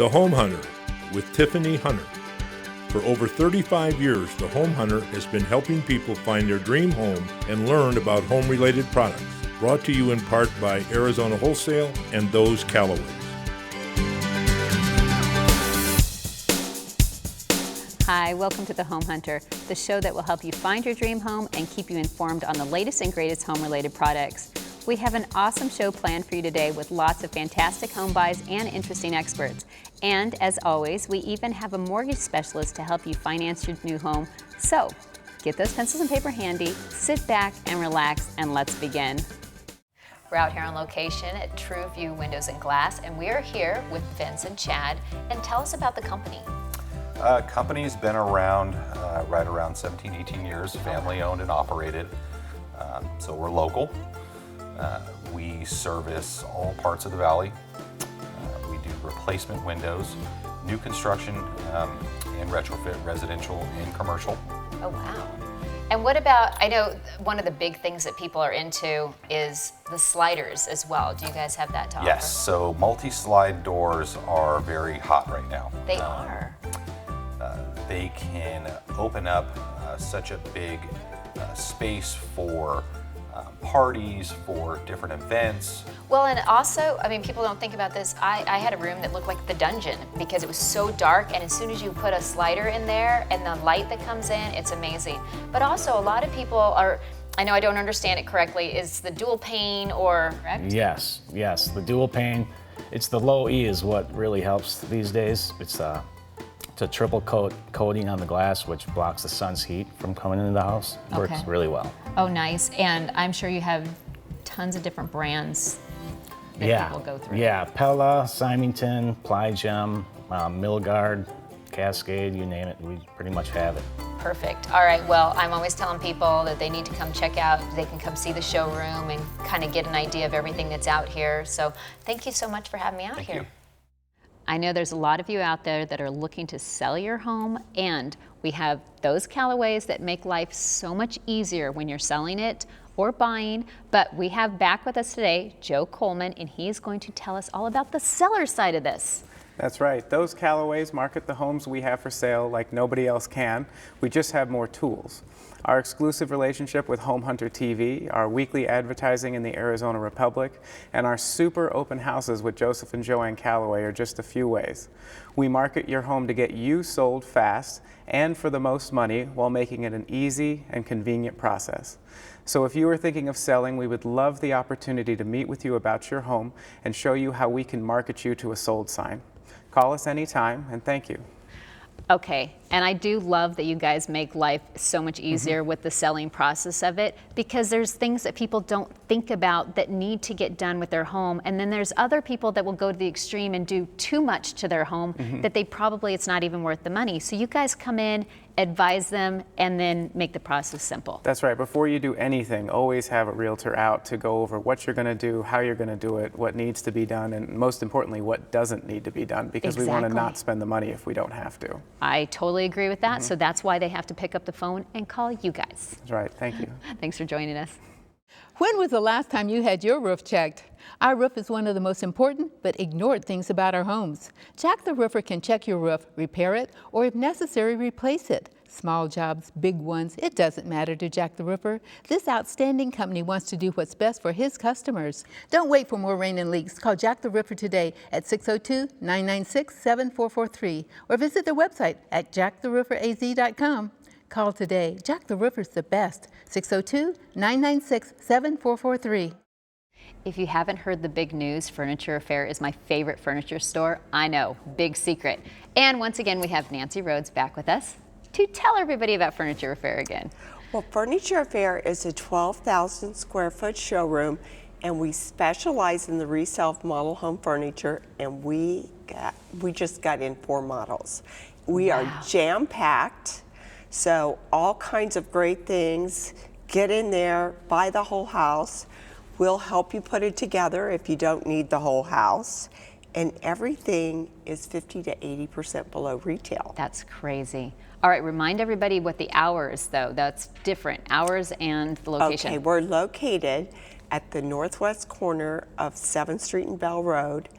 The Home Hunter with Tiffany Hunter. For over 35 years, The Home Hunter has been helping people find their dream home and learn about home-related products. Brought to you in part by Arizona Wholesale and those Callaways. Hi, welcome to The Home Hunter, the show that will help you find your dream home and keep you informed on the latest and greatest home-related products. We have an awesome show planned for you today with lots of fantastic home buys and interesting experts. And as always, we even have a mortgage specialist to help you finance your new home. So, get those pencils and paper handy, sit back and relax, and let's begin. We're out here on location at True View Windows and Glass, and we are here with Vince and Chad. And tell us about the company. Company's been around right around 17, 18 years, family owned and operated. So we're local. We service all parts of the valley. We do replacement windows, new construction, and retrofit, residential and commercial. Oh, wow. And what about, I know one of the big things that people are into is the sliders as well. Do you guys have that to offer? Yes, so multi-slide doors are very hot right now. They are. They can open up such a big space for parties, for different events. Well, and also, I mean, people don't think about this. I had a room that looked like the dungeon because it was so dark, and as soon as you put a slider in there and the light that comes in, it's amazing. But also, a lot of people are, I know I don't understand it correctly, is the dual pane or, correct? Yes, the dual pane. It's the low E is what really helps these days. It's a triple coating on the glass, which blocks the sun's heat from coming into the house. It works really well. Oh, nice. And I'm sure you have tons of different brands that people go through. Yeah, Pella, Symington, Plygem, Milgard, Cascade, you name it, we pretty much have it. Perfect. All right, well, I'm always telling people that they need to come check out, they can come see the showroom and kind of get an idea of everything that's out here. So thank you so much for having me out here. Thank you. I know there's a lot of you out there that are looking to sell your home, and we have those Callaways that make life so much easier when you're selling it or buying. But we have back with us today Joe Coleman, and he's going to tell us all about the seller side of this. That's right. Those Callaways market the homes we have for sale like nobody else can. We just have more tools. Our exclusive relationship with Home Hunter TV, our weekly advertising in the Arizona Republic, and our super open houses with Joseph and Joanne Callaway are just a few ways. We market your home to get you sold fast and for the most money while making it an easy and convenient process. So if you are thinking of selling, we would love the opportunity to meet with you about your home and show you how we can market you to a sold sign. Call us anytime, and thank you. Okay, and I do love that you guys make life so much easier with the selling process of it, because there's things that people don't think about that need to get done with their home, and then there's other people that will go to the extreme and do too much to their home that it's not even worth the money. So you guys come in, advise them, and then make the process simple. That's right. Before you do anything, always have a realtor out to go over what you're going to do, how you're going to do it, what needs to be done, and most importantly, what doesn't need to be done, because we want to not spend the money if we don't have to. I totally agree with that, so that's why they have to pick up the phone and call you guys. That's right. Thank you. Thanks for joining us. When was the last time you had your roof checked? Our roof is one of the most important but ignored things about our homes. Jack the Roofer can check your roof, repair it, or if necessary, replace it. Small jobs, big ones, it doesn't matter to Jack the Roofer. This outstanding company wants to do what's best for his customers. Don't wait for more rain and leaks. Call Jack the Roofer today at 602-996-7443 or visit their website at jacktherooferaz.com. Call today. Jack the Roofer's the best. 602-996-7443. If you haven't heard the big news, Furniture Affair is my favorite furniture store. I know, big secret. And once again, we have Nancy Rhodes back with us to tell everybody about Furniture Affair again. Well, Furniture Affair is a 12,000 square foot showroom, and we specialize in the resale of model home furniture, and we just got in 4 models. We are jam-packed, so all kinds of great things. Get in there, buy the whole house. We'll help you put it together if you don't need the whole house. And everything is 50 to 80% below retail. That's crazy. All right, remind everybody what the hours, though. That's different, hours and the location. Okay, we're located at the northwest corner of 7th Street and Bell Road.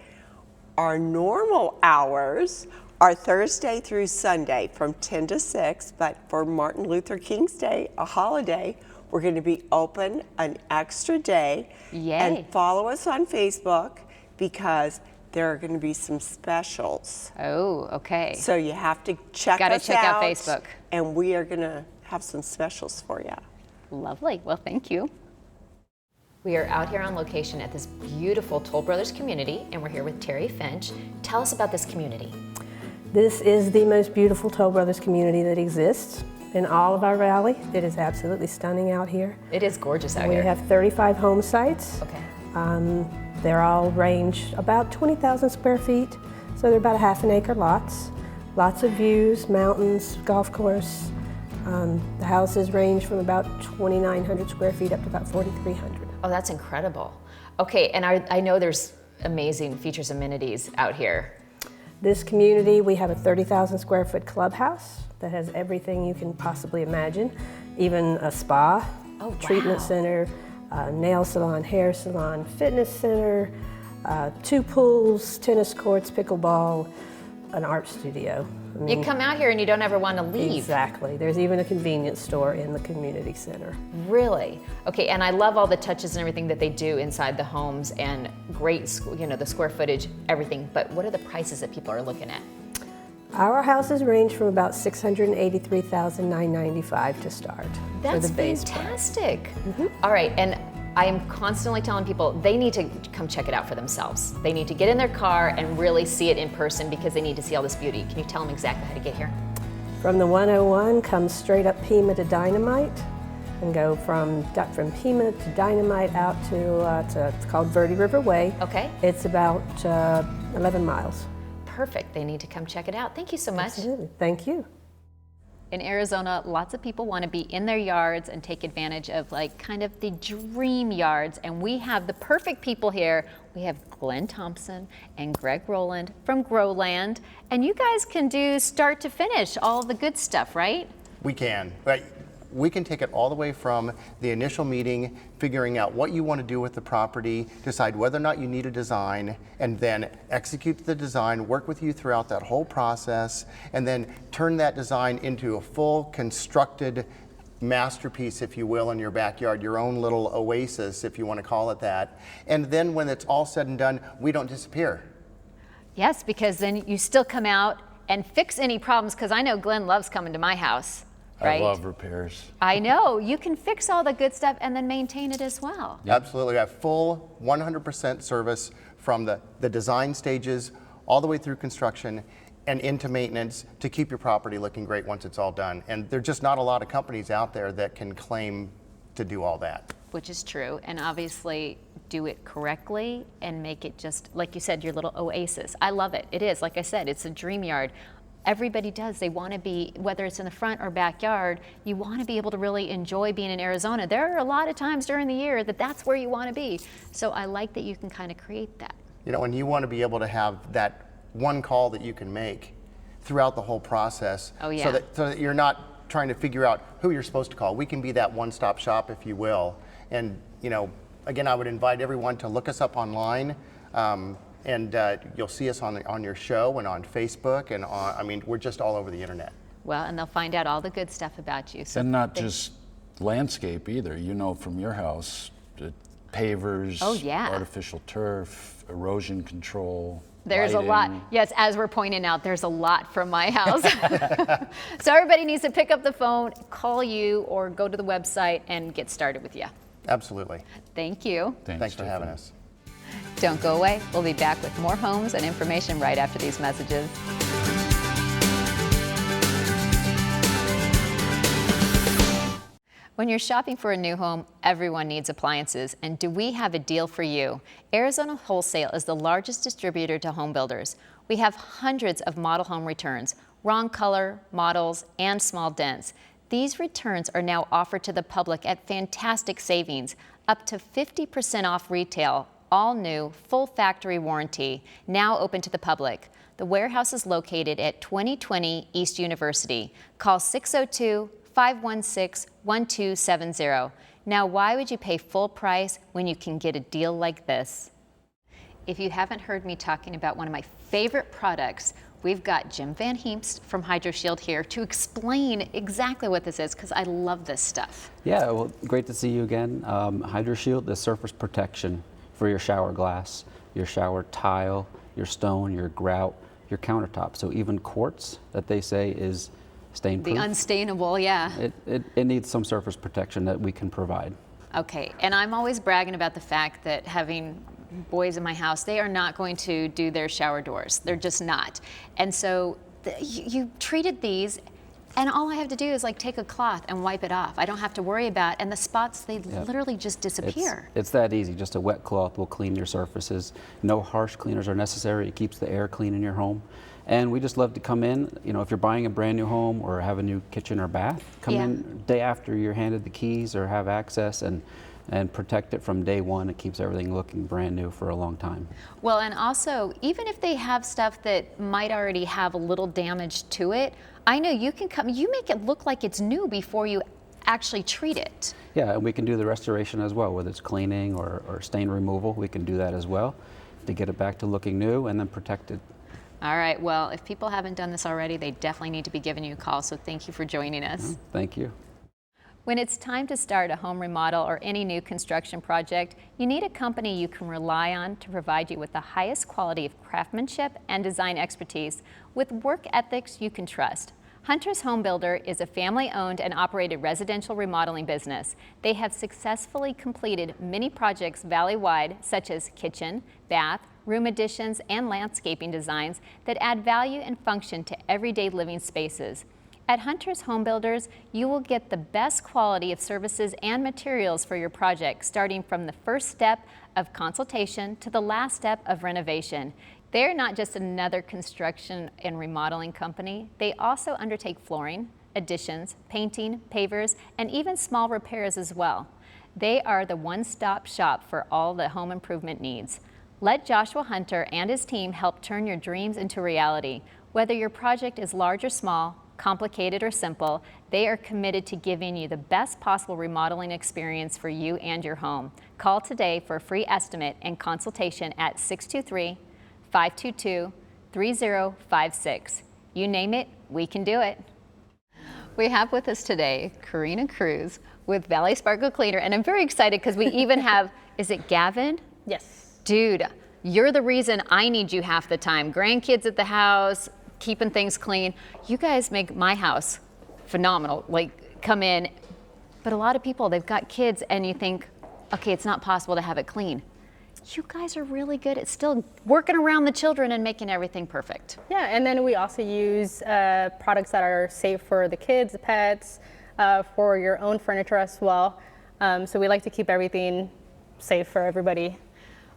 our normal hours are Thursday through Sunday from 10 to 6, but for Martin Luther King's Day, a holiday, we're going to be open an extra day. Yay. And follow us on Facebook because there are going to be some specials. Oh, okay. So you have to check Gotta us check out out. Facebook. And we are going to have some specials for you. Lovely. Well, thank you. We are out here on location at this beautiful Toll Brothers community, and we're here with Terry Finch. Tell us about this community. This is the most beautiful Toll Brothers community that exists in all of our valley. It is absolutely stunning out here. It is gorgeous out We here. have 35 home sites. Okay. They're all range about 20,000 square feet, so they're about a half an acre lots. Lots of views, mountains, golf course. The houses range from about 2,900 square feet up to about 4,300. Oh, that's incredible. Okay, and I know there's amazing features, amenities out here. This community, we have a 30,000 square foot clubhouse that has everything you can possibly imagine, even a spa, treatment center, nail salon, hair salon, fitness center, 2 pools, tennis courts, pickleball, an art studio. I mean, You come out here and you don't ever want to leave. Exactly. There's even a convenience store in the community center. Really? Okay, and I love all the touches and everything that they do inside the homes and great, the square footage, everything. But what are the prices that people are looking at? Our houses range from about $683,995 to start. That's for the base fantastic. All right, and I am constantly telling people they need to come check it out for themselves. They need to get in their car and really see it in person because they need to see all this beauty. Can you tell them exactly how to get here? From the 101, comes straight up Pima to Dynamite, and go from Pima to Dynamite out to it's called Verde River Way. Okay. It's about 11 miles. Perfect. They need to come check it out. Thank you so much. Absolutely. Thank you. In Arizona, lots of people want to be in their yards and take advantage of kind of the dream yards. And we have the perfect people here. We have Glenn Thompson and Greg Rowland from Growland. And you guys can do start to finish all the good stuff, right? We can. Right. We can take it all the way from the initial meeting, figuring out what you want to do with the property, decide whether or not you need a design, and then execute the design, work with you throughout that whole process, and then turn that design into a full constructed masterpiece, if you will, in your backyard, your own little oasis, if you want to call it that. And then when it's all said and done, we don't disappear. Yes, because then you still come out and fix any problems, because I know Glenn loves coming to my house. Right? I love repairs. I know. You can fix all the good stuff and then maintain it as well. Absolutely. We have full 100% service from the design stages all the way through construction and into maintenance to keep your property looking great once it's all done. And there's just not a lot of companies out there that can claim to do all that. Which is true. And obviously do it correctly and make it just, like you said, your little oasis. I love it. It is. Like I said, it's a dream yard. Everybody does. They want to be, whether it's in the front or backyard, you want to be able to really enjoy being in Arizona. There are a lot of times during the year that's where you want to be. So I like that you can kind of create that. You know, and you want to be able to have that one call that you can make throughout the whole process. Oh, yeah. So that you're not trying to figure out who you're supposed to call. We can be that one-stop shop, if you will. And, again, I would invite everyone to look us up online. And you'll see us on your show and on Facebook, and we're just all over the internet. Well, and they'll find out all the good stuff about you. So and not just landscape either. From your house, pavers, oh, yeah. artificial turf, erosion control. There's lighting. a lot. Yes, as we're pointing out, there's a lot from my house. So everybody needs to pick up the phone, call you, or go to the website and get started with you. Absolutely. Thank you. Thanks for having us. Don't go away. We'll be back with more homes and information right after these messages. When you're shopping for a new home, everyone needs appliances, and do we have a deal for you? Arizona Wholesale is the largest distributor to home builders. We have hundreds of model home returns, wrong color, models, and small dents. These returns are now offered to the public at fantastic savings, up to 50% off retail, all new, full factory warranty, now open to the public. The warehouse is located at 2020 East University. Call 602-516-1270. Now, why would you pay full price when you can get a deal like this? if you haven't heard me talking about one of my favorite products, we've got Jim Van Heemst from HydroShield here to explain exactly what this is, because I love this stuff. Yeah, well, great to see you again. HydroShield is surface protection for your shower glass, your shower tile, your stone, your grout, your countertop. So even quartz that they say is stain-proof. The unstainable, yeah. It needs some surface protection that we can provide. Okay, and I'm always bragging about the fact that having boys in my house, they are not going to do their shower doors. They're just not. And so you treated these, and all I have to do is like take a cloth and wipe it off. I don't have to worry about, and the spots, they literally just disappear. It's that easy. Just a wet cloth will clean your surfaces. No harsh cleaners are necessary. It keeps the air clean in your home. And we just love to come in, you know, if you're buying a brand new home or have a new kitchen or bath, come in day after you're handed the keys or have access and protect it from day one. It keeps everything looking brand new for a long time. Well, and also, even if they have stuff that might already have a little damage to it, I know you can come, you make it look like it's new before you actually treat it. Yeah, and we can do the restoration as well, whether it's cleaning or stain removal. We can do that as well to get it back to looking new and then protect it. All right, well, if people haven't done this already, they definitely need to be giving you a call, so thank you for joining us. Thank you. When it's time to start a home remodel or any new construction project, you need a company you can rely on to provide you with the highest quality of craftsmanship and design expertise with work ethics you can trust. Hunter's Home Builder is a family-owned and operated residential remodeling business. They have successfully completed many projects valley-wide, such as kitchen, bath, room additions, and landscaping designs that add value and function to everyday living spaces. At Hunter's Home Builders, you will get the best quality of services and materials for your project, starting from the first step of consultation to the last step of renovation. They're not just another construction and remodeling company. They also undertake flooring, additions, painting, pavers, and even small repairs as well. They are the one-stop shop for all the home improvement needs. Let Joshua Hunter and his team help turn your dreams into reality. Whether your project is large or small, complicated or simple, they are committed to giving you the best possible remodeling experience for you and your home. Call today for a free estimate and consultation at 623-522-3056. You name it, we can do it. We have with us today Karina Cruz with Valley Sparkle Cleaner, and I'm very excited because we even have, is it Gavin? Yes. Dude, you're the reason I need you half the time. Grandkids at the house, keeping things clean. You guys make my house phenomenal. Like, come in. But a lot of people, they've got kids and you think, okay, it's not possible to have it clean. You guys are really good at still working around the children and making everything perfect. Yeah, and then we also use products that are safe for the kids, the pets, for your own furniture as well. So we like to keep everything safe for everybody.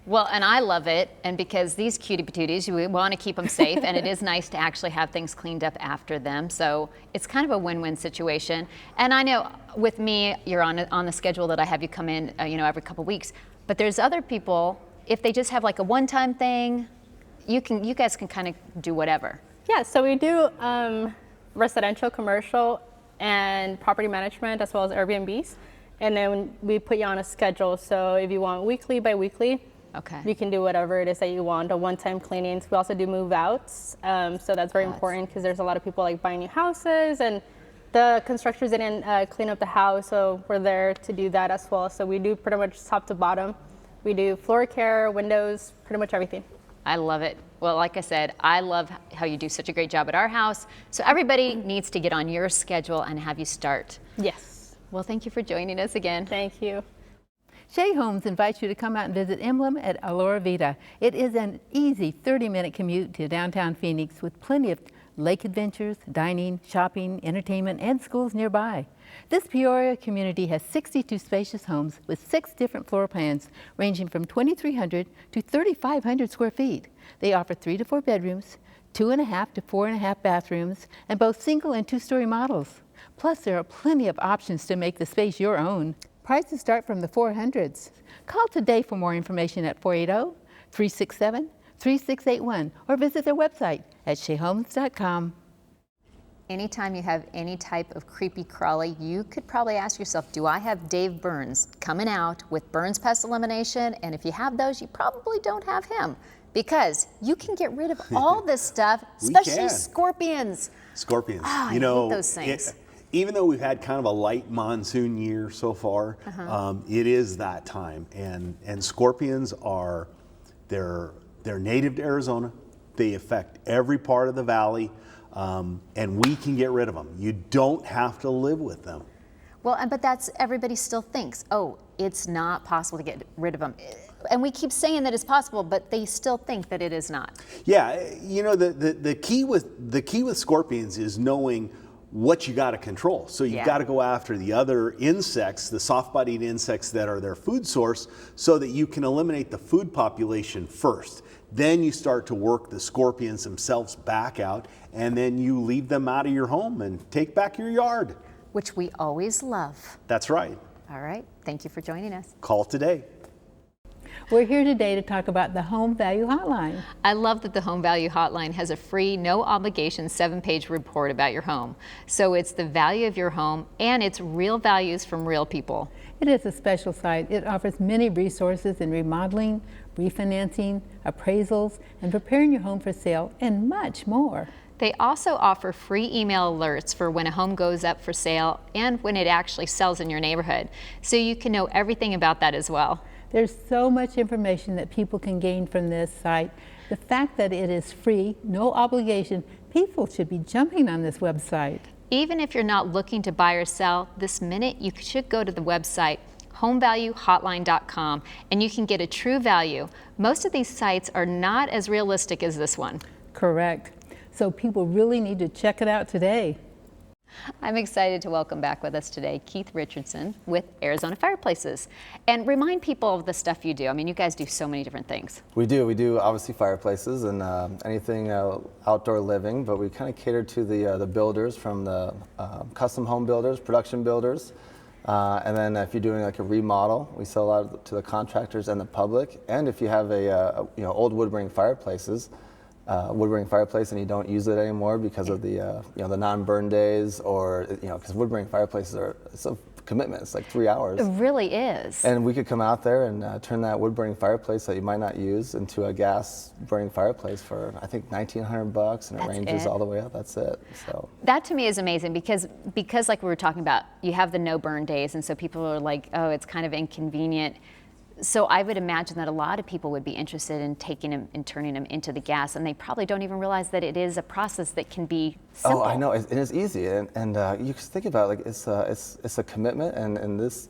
Well, and I love it, and because these cutie patooties, we want to keep them safe, and it is nice to actually have things cleaned up after them, so it's kind of a win-win situation. And I know with me, you're on the schedule that I have you come in, every couple weeks, but there's other people, if they just have like a one-time thing, you guys can kind of do whatever. Yeah, so we do residential, commercial, and property management, as well as Airbnbs, and then we put you on a schedule, so if you want weekly, bi-weekly, okay, you can do whatever it is that you want, a one-time cleanings. We also do move-outs, so that's very important because there's a lot of people like buying new houses and the constructors didn't clean up the house, so we're there to do that as well. So we do pretty much top to bottom. We do floor care, windows, pretty much everything. I love it. Well, like I said, I love how you do such a great job at our house. So everybody needs to get on your schedule and have you start. Yes. Well, thank you for joining us again. Thank you. Shea Homes invites you to come out and visit Emblem at Alora Vita. It is an easy 30-minute commute to downtown Phoenix with plenty of lake adventures, dining, shopping, entertainment, and schools nearby. This Peoria community has 62 spacious homes with 6 different floor plans ranging from 2,300 to 3,500 square feet. They offer 3 to 4 bedrooms, 2.5 to 4.5 bathrooms, and both single and 2-story models. Plus, there are plenty of options to make the space your own. Prices start from the 400s. Call today for more information at 480-367-3681 or visit their website at sheahomes.com. Anytime you have any type of creepy crawly, you could probably ask yourself, do I have Dave Burns coming out with Burns Pest Elimination? And if you have those, you probably don't have him, because you can get rid of all this stuff, especially scorpions. Scorpions. Oh, you know, I hate those things. Even though we've had kind of a light monsoon year so far, it is that time. And scorpions are, they're native to Arizona. They affect every part of the valley. And we can get rid of them. You don't have to live with them. Well, but that's, everybody still thinks, oh, it's not possible to get rid of them. And we keep saying that it's possible, but they still think that it is not. Yeah, you know, the key with scorpions is knowing what you got to control. So you've got to go after the other insects, the soft-bodied insects that are their food source, so that you can eliminate the food population first. Then you start to work the scorpions themselves back out, and then you leave them out of your home and take back your yard. Which we always love. That's right. All right, thank you for joining us. Call today. We're here today to talk about the Home Value Hotline. I love that the Home Value Hotline has a free, no obligation 7-page report about your home. So it's the value of your home and it's real values from real people. It is a special site. It offers many resources in remodeling, refinancing, appraisals, and preparing your home for sale, and much more. They also offer free email alerts for when a home goes up for sale and when it actually sells in your neighborhood. So you can know everything about that as well. There's so much information that people can gain from this site. The fact that it is free, no obligation, people should be jumping on this website. Even if you're not looking to buy or sell this minute, you should go to the website homevaluehotline.com and you can get a true value. Most of these sites are not as realistic as this one. Correct. So people really need to check it out today. I'm excited to welcome back with us today Keith Richardson with Arizona Fireplaces. And remind people of the stuff you do. I mean, you guys do so many different things. We do obviously fireplaces and anything outdoor living, but we kind of cater to the builders, from the custom home builders, production builders. And then if you're doing like a remodel, we sell a lot to the contractors and the public. And if you have a old wood burning fireplaces, wood-burning fireplace and you don't use it anymore because of the the non-burn days, or because wood-burning fireplaces it's a commitment. It's like 3 hours. It really is. And we could come out there and turn that wood-burning fireplace that you might not use into a gas-burning fireplace for I think $1,900, and it ranges all the way up. That's it. So that to me is amazing because like we were talking about, you have the no-burn days, and so people are like, oh, it's kind of inconvenient. So I would imagine that a lot of people would be interested in taking them and turning them into the gas, and they probably don't even realize that it is a process that can be simple. Oh, I know, it is easy, and you just think about it, like it's a commitment, and this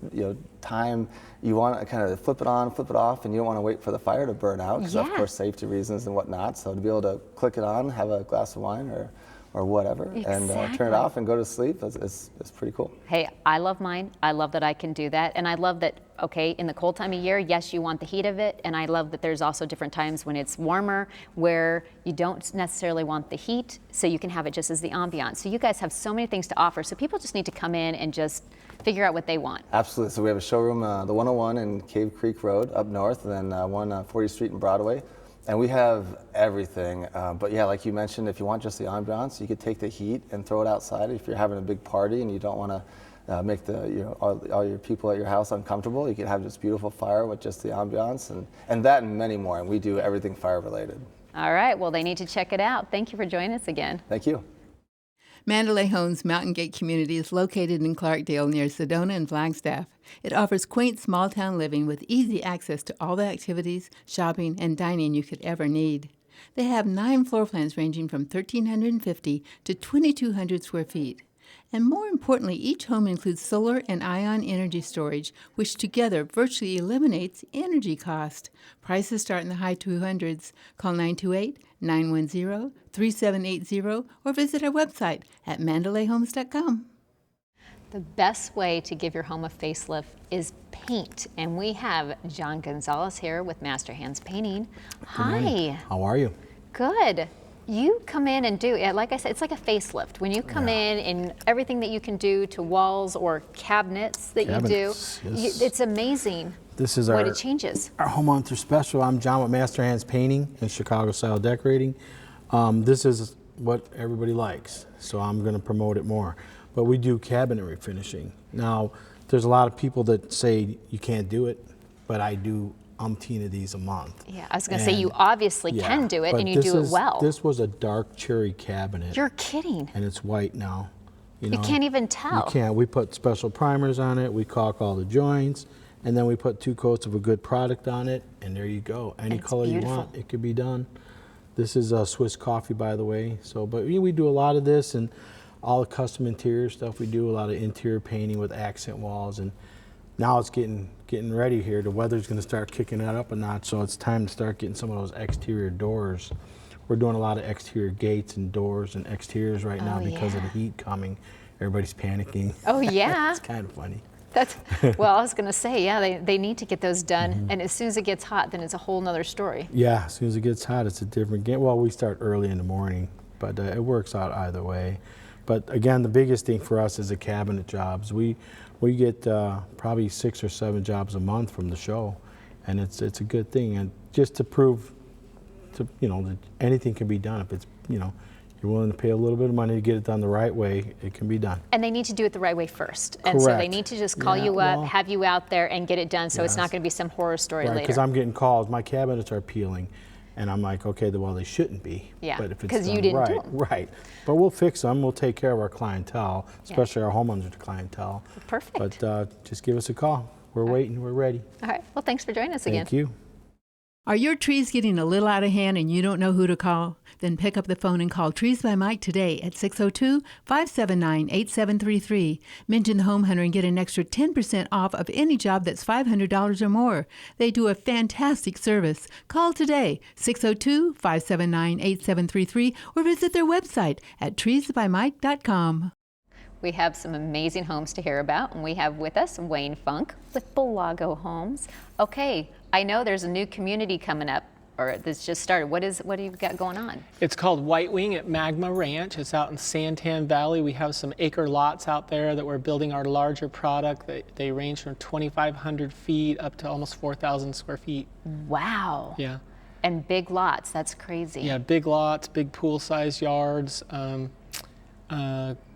time you want to kind of flip it on, flip it off, and you don't want to wait for the fire to burn out because of course safety reasons and whatnot. So to be able to click it on, have a glass of wine or whatever, and turn it off and go to sleep, it's pretty cool. Hey, I love mine. I love that I can do that. And I love that, okay, in the cold time of year, yes, you want the heat of it. And I love that there's also different times when it's warmer where you don't necessarily want the heat, so you can have it just as the ambiance. So you guys have so many things to offer. So people just need to come in and just figure out what they want. Absolutely. So we have a showroom, the 101 in Cave Creek Road up north, and then one 40th Street in Broadway. And we have everything, but yeah, like you mentioned, if you want just the ambiance, you could take the heat and throw it outside. If you're having a big party and you don't want to make all your people at your house uncomfortable, you could have this beautiful fire with just the ambiance, and that and many more. And we do everything fire related. All right, well, they need to check it out. Thank you for joining us again. Thank you. Mandalay Homes Mountain Gate community is located in Clarkdale near Sedona and Flagstaff. It offers quaint small-town living with easy access to all the activities, shopping, and dining you could ever need. They have 9 floor plans ranging from 1,350 to 2,200 square feet. And more importantly, each home includes solar and ion energy storage, which together virtually eliminates energy cost. Prices start in the high 200s. Call 928-910-3780 or visit our website at mandalayhomes.com. The best way to give your home a facelift is paint. And we have John Gonzalez here with Master Hands Painting. Hi. How are you? Good. You come in and do, like I said, it's like a facelift. When you come in and everything that you can do to walls or cabinets that you do, yes. It's amazing This is what it changes. Our Home Hunter Special. I'm John with Master Hands Painting and Chicago Style Decorating. This is what everybody likes, so I'm going to promote it more. But we do cabinet refinishing. Now, there's a lot of people that say you can't do it, but I do umpteen of these a month. Yeah, I was going to say you obviously can do it, and you do it well. This was a dark cherry cabinet. You're kidding. And it's white now. You can't even tell. You can't. We put special primers on it. We caulk all the joints, and then we put 2 coats of a good product on it, and there you go. Any color you want, it could be done. This is a Swiss coffee, by the way. So, but we do a lot of this, and all the custom interior stuff. We do a lot of interior painting with accent walls, and now it's getting ready here. The weather's going to start kicking that up a notch, so it's time to start getting some of those exterior doors. We're doing a lot of exterior gates and doors and exteriors right now because of the heat coming. Everybody's panicking. Oh, yeah. It's kind of funny. That's, well, I was going to say, yeah, they need to get those done. And as soon as it gets hot, then it's a whole nother story. Yeah, as soon as it gets hot, it's a different game. Well, we start early in the morning, but it works out either way. But again, the biggest thing for us is the cabinet jobs. We get probably 6 or 7 jobs a month from the show, and it's a good thing. And just to prove, that anything can be done if it's you're willing to pay a little bit of money to get it done the right way, it can be done. And they need to do it the right way first. And so they need to just call you up, have you out there, and get it done. So it's not going to be some horror story later. Because I'm getting calls. My cabinets are peeling. And I'm like, okay, well, they shouldn't be. Yeah, but if it's because you done didn't right, do them. Right. But we'll fix them. We'll take care of our clientele, especially our homeowners clientele. Perfect. But just give us a call. We're waiting. We're ready. All right. Well, thanks for joining us again. Thank you. Are your trees getting a little out of hand and you don't know who to call? Then pick up the phone and call Trees by Mike today at 602-579-8733. Mention the Home Hunter and get an extra 10% off of any job that's $500 or more. They do a fantastic service. Call today, 602-579-8733, or visit their website at treesbymike.com. We have some amazing homes to hear about, and we have with us Wayne Funk with Belago Homes. Okay, I know there's a new community coming up, or this just started. What do you got going on? It's called White Wing at Magma Ranch. It's out in Santan Valley. We have some acre lots out there that we're building our larger product. They range from 2,500 feet up to almost 4,000 square feet. Wow. Yeah. And big lots, that's crazy. Yeah, big lots, big pool-sized yards.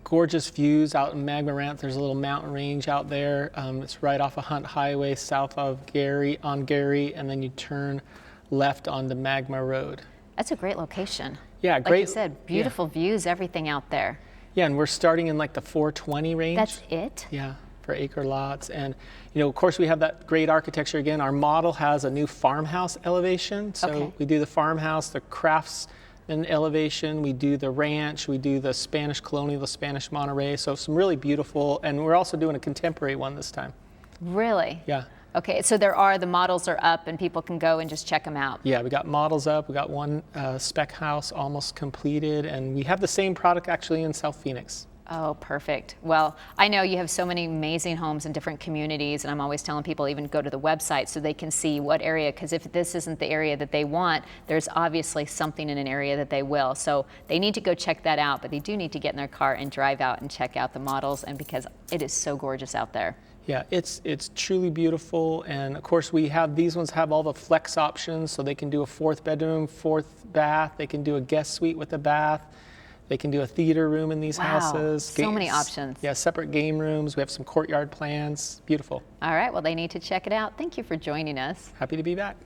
Gorgeous views out in Magma Ranch. There's a little mountain range out there. It's right off of Hunt Highway, south of Gary, and then you turn left onto Magma Road. That's a great location. Yeah, like great. Like you said, beautiful views, everything out there. Yeah, and we're starting in like the 420 range. That's it? Yeah, for acre lots. And of course we have that great architecture again. Our model has a new farmhouse elevation. So we do the farmhouse, the crafts in elevation, we do the ranch, we do the Spanish colonial, the Spanish Monterey, so some really beautiful, and we're also doing a contemporary one this time. Really? Yeah. Okay, so the models are up and people can go and just check them out. Yeah, we got models up, we got one spec house almost completed, and we have the same product actually in South Phoenix. Oh, perfect. Well, I know you have so many amazing homes in different communities, and I'm always telling people even go to the website so they can see what area, because if this isn't the area that they want, there's obviously something in an area that they will. So they need to go check that out, but they do need to get in their car and drive out and check out the models, and because it is so gorgeous out there. Yeah, it's truly beautiful, and of course these ones have all the flex options, so they can do a 4th bedroom, 4th bath, they can do a guest suite with a bath. They can do a theater room in these houses. So many options. Yeah, separate game rooms. We have some courtyard plans. Beautiful. All right, well, they need to check it out. Thank you for joining us. Happy to be back.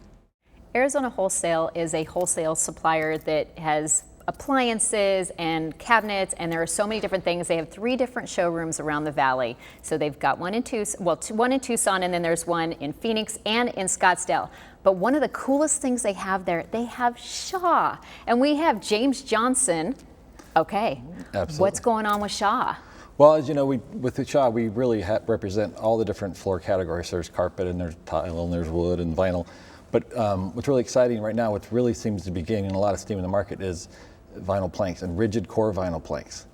Arizona Wholesale is a wholesale supplier that has appliances and cabinets, and there are so many different things. They have 3 different showrooms around the valley. So they've got one in Tucson, and then there's one in Phoenix and in Scottsdale. But one of the coolest things they have there, they have Shaw. And we have James Johnson. Okay. Absolutely. What's going on with Shaw? Well, as you know, with Shaw, we really represent all the different floor categories. There's carpet, and there's tile, and there's wood and vinyl. But what's really exciting right now, what really seems to be gaining a lot of steam in the market is vinyl planks and rigid core vinyl planks.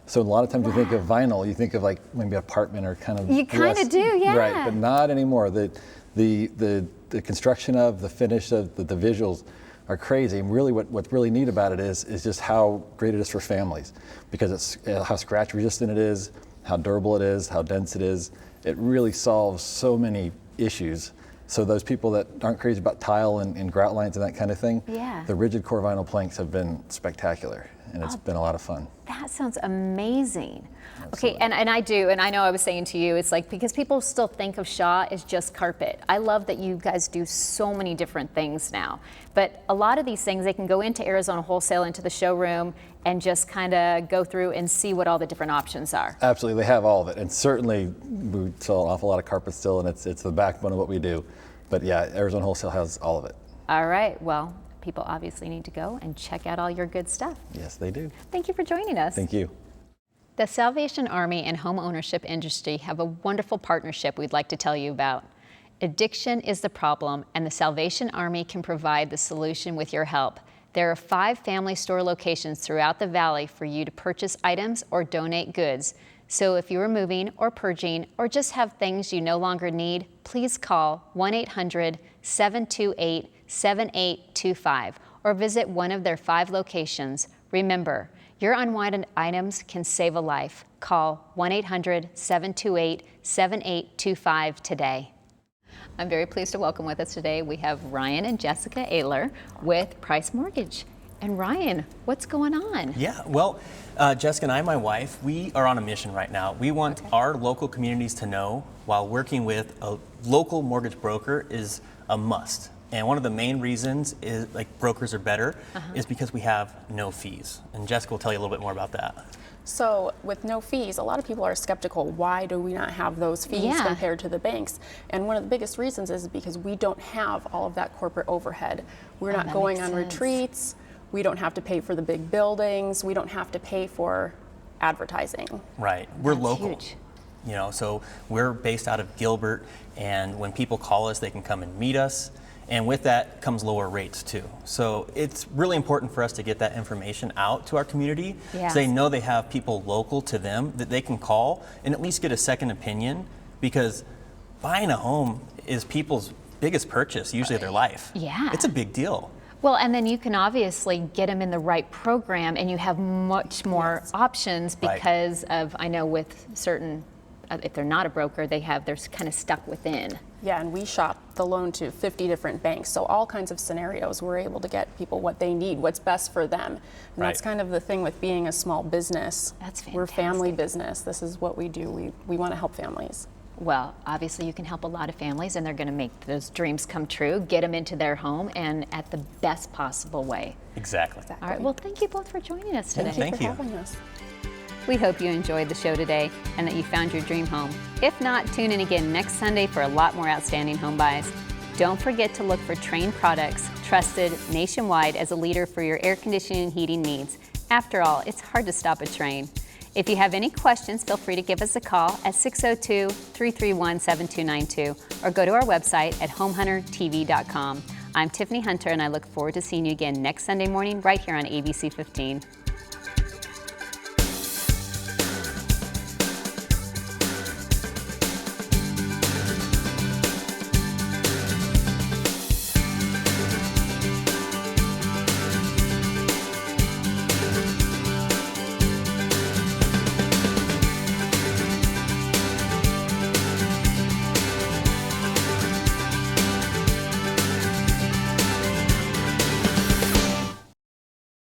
So a lot of times you think of vinyl, you think of like maybe apartment or kind of. You kind of do, yeah. Right, but not anymore. The construction of, the finish of, the visuals are crazy. And really what's really neat about it is just how great it is for families, because it's how scratch resistant it is, how durable it is, how dense it is. It really solves so many issues. So those people that aren't crazy about tile and grout lines and that kind of thing, Yeah. the rigid core vinyl planks have been spectacular, and it's been a lot of fun. That sounds amazing. Okay, and I do, and I know I was saying to you, it's like, because people still think of Shaw as just carpet. I love that you guys do so many different things now. But a lot of these things, they can go into Arizona Wholesale, into the showroom, and just kind of go through and see what all the different options are. Absolutely, they have all of it, and certainly we sell an awful lot of carpet still, and it's the backbone of what we do. But yeah, Arizona Wholesale has all of it. All right, well, people obviously need to go and check out all your good stuff. Yes, they do. Thank you for joining us. Thank you. The Salvation Army and home ownership industry have a wonderful partnership we'd like to tell you about. Addiction is the problem, and the Salvation Army can provide the solution with your help. There are 5 family store locations throughout the valley for you to purchase items or donate goods. So if you are moving or purging or just have things you no longer need, please call 1-800-728-7825 or visit one of their 5 locations. Remember, your unwanted items can save a life. Call 1-800-728-7825 today. I'm very pleased to welcome with us today, we have Ryan and Jessica Ayler with Price Mortgage. And Ryan, what's going on? Yeah, well, Jessica and I, my wife, we are on a mission right now. We want our local communities to know while working with a local mortgage broker is a must. And one of the main reasons is, like, brokers are better, is because we have no fees. And Jessica will tell you a little bit more about that. So with no fees, a lot of people are skeptical. Why do we not have those fees compared to the banks? And one of the biggest reasons is because we don't have all of that corporate overhead. We're not going on retreats. We don't have to pay for the big buildings. We don't have to pay for advertising. Right. We're That's local. huge. You know, so we're based out of Gilbert, and when people call us, they can come and meet us. And with that comes lower rates too. So it's really important for us to get that information out to our community, so they know they have people local to them that they can call and at least get a second opinion, because buying a home is people's biggest purchase, usually of their life. Yeah. It's a big deal. Well, and then you can obviously get them in the right program, and you have much more options because of, I know with certain, if they're not a broker, they're kind of stuck within. Yeah, and we shop the loan to 50 different banks. So all kinds of scenarios, we're able to get people what they need, what's best for them. And that's kind of the thing with being a small business. That's fantastic. We're family business. This is what we do. We want to help families. Well, obviously you can help a lot of families, and they're going to make those dreams come true, get them into their home, and at the best possible way. Exactly. All right, well, thank you both for joining us today. Thank you. For having us. We hope you enjoyed the show today and that you found your dream home. If not, tune in again next Sunday for a lot more outstanding home buys. Don't forget to look for Trane Products, trusted nationwide as a leader for your air conditioning and heating needs. After all, it's hard to stop a Trane. If you have any questions, feel free to give us a call at 602-331-7292 or go to our website at homehuntertv.com. I'm Tiffany Hunter, and I look forward to seeing you again next Sunday morning right here on ABC 15.